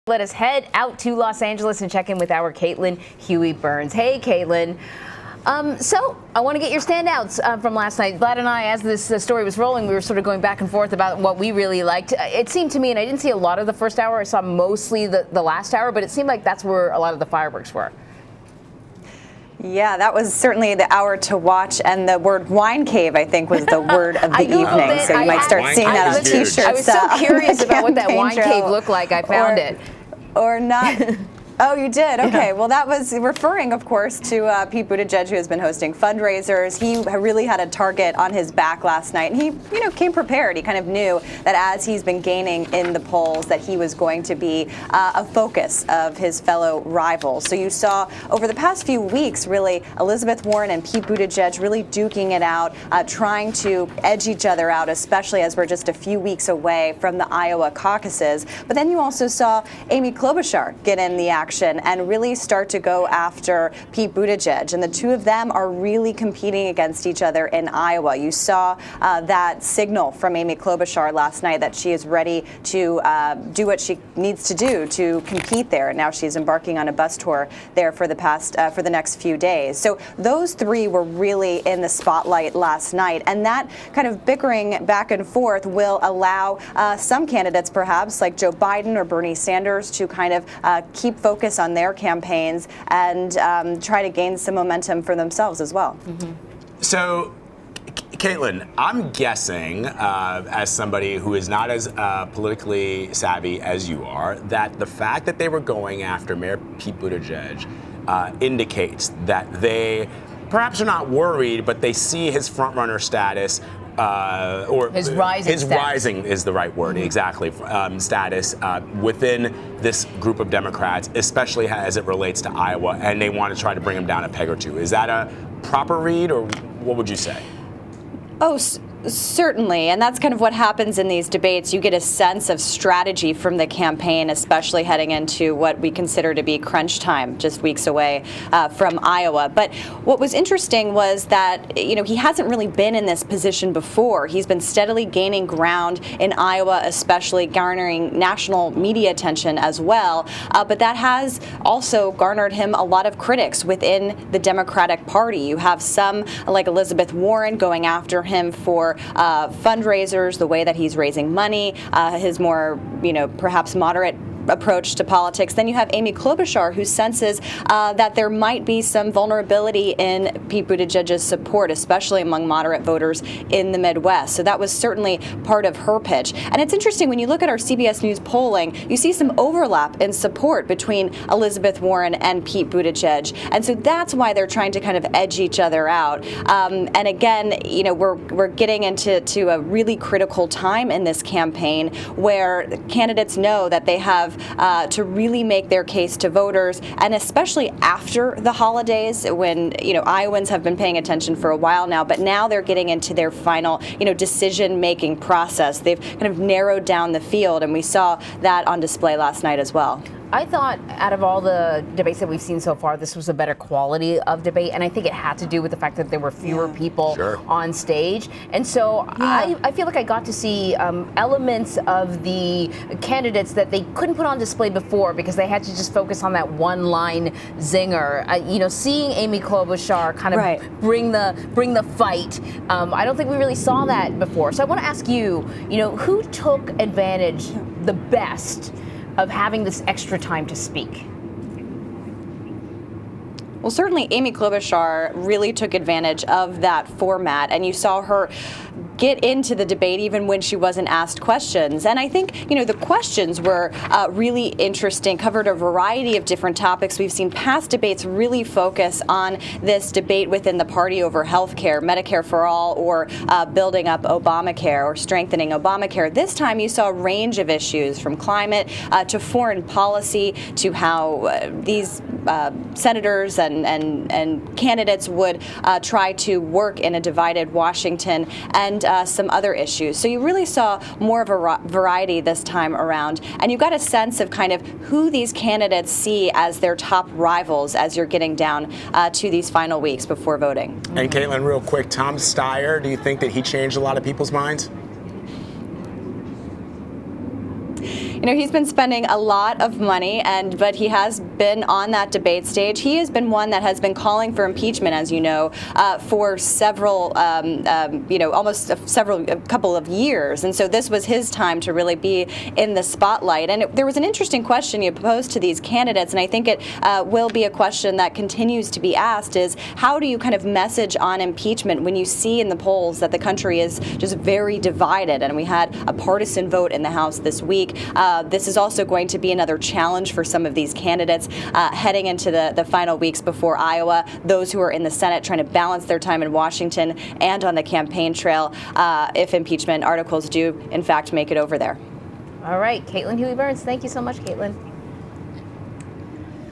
Let us head out to Los Angeles and check in with our Caitlin Huey-Burn. Hey, Caitlin. So I want to get your standouts from last night. Vlad and I, as this story was rolling, we were sort of going back and forth about what we really liked. It seemed to me, and I didn't see a lot of the first hour, I saw mostly the last hour, but it seemed like that's where a lot of the fireworks were. Yeah, that was certainly the hour to watch, and the word wine cave, I think, was the word of the evening. So you might start seeing that on T-shirts. I was so curious about what that wine cave looked like. I found it. Or not. Oh, you did? Okay. Well, that was referring, of course, to Pete Buttigieg, who has been hosting fundraisers. He really had a target on his back last night, and he, came prepared. He kind of knew that as he's been gaining in the polls, that he was going to be a focus of his fellow rivals. So you saw over the past few weeks, really, Elizabeth Warren and Pete Buttigieg really duking it out, trying to edge each other out, especially as we're just a few weeks away from the Iowa caucuses. But then you also saw Amy Klobuchar get in the action and really start to go after Pete Buttigieg. And the two of them are really competing against each other in Iowa. You saw that signal from Amy Klobuchar last night that she is ready to do what she needs to do to compete there. And now she's embarking on a bus tour there for the next few days. So those three were really in the spotlight last night. And that kind of bickering back and forth will allow some candidates, perhaps like Joe Biden or Bernie Sanders, to kind of keep focus on their campaigns and try to gain some momentum for themselves as well. Mm-hmm. So, Caitlin, I'm guessing, as somebody who is not as politically savvy as you are, that the fact that they were going after Mayor Pete Buttigieg indicates that they perhaps are not worried, but they see his frontrunner status or his rising is the right word, exactly, status within this group of Democrats, especially as it relates to Iowa, and they want to try to bring him down a peg or two. Is that a proper read, or what would you say? Oh, certainly, and that's kind of what happens in these debates. You get a sense of strategy from the campaign, especially heading into what we consider to be crunch time, just weeks away from Iowa. But what was interesting was that, he hasn't really been in this position before. He's been steadily gaining ground in Iowa, especially garnering national media attention as well. But that has also garnered him a lot of critics within the Democratic Party. You have some like Elizabeth Warren going after him for fundraisers, the way that he's raising money, his more, perhaps moderate approach to politics. Then you have Amy Klobuchar, who senses that there might be some vulnerability in Pete Buttigieg's support, especially among moderate voters in the Midwest. So that was certainly part of her pitch. And it's interesting, when you look at our CBS News polling, you see some overlap in support between Elizabeth Warren and Pete Buttigieg. And so that's why they're trying to kind of edge each other out. And again, we're getting into a really critical time in this campaign where candidates know that they have to really make their case to voters, and especially after the holidays, when Iowans have been paying attention for a while now, but now they're getting into their final decision-making process. They've kind of narrowed down the field, and we saw that on display last night as well. I thought out of all the debates that we've seen so far, this was a better quality of debate, and I think it had to do with the fact that there were fewer people on stage. And so I feel like I got to see elements of the candidates that they couldn't put on display before because they had to just focus on that one-line zinger. Seeing Amy Klobuchar kind of bring the fight, I don't think we really saw that before. So I want to ask you, who took advantage the best of having this extra time to speak? Well, certainly Amy Klobuchar really took advantage of that format, and you saw her get into the debate even when she wasn't asked questions. And I think, the questions were really interesting, covered a variety of different topics. We've seen past debates really focus on this debate within the party over health care, Medicare for all, or building up Obamacare or strengthening Obamacare. This time you saw a range of issues, from climate to foreign policy, to how these senators and candidates would try to work in a divided Washington, and some other issues. So you really saw more of a variety this time around, and you got a sense of kind of who these candidates see as their top rivals as you're getting down to these final weeks before voting. And Caitlin, real quick, Tom Steyer, do you think that he changed a lot of people's minds? he's been spending a lot of money, but he has been on that debate stage. He has been one that has been calling for impeachment, as you know, for several, almost a couple of years. And so this was his time to really be in the spotlight. And there was an interesting question you posed to these candidates, and I think it will be a question that continues to be asked, is how do you kind of message on impeachment when you see in the polls that the country is just very divided? And we had a partisan vote in the House this week. This is also going to be another challenge for some of these candidates heading into the final weeks before Iowa, those who are in the Senate trying to balance their time in Washington and on the campaign trail if impeachment articles do, in fact, make it over there. All right, Caitlin Huey-Burn, thank you so much, Caitlin.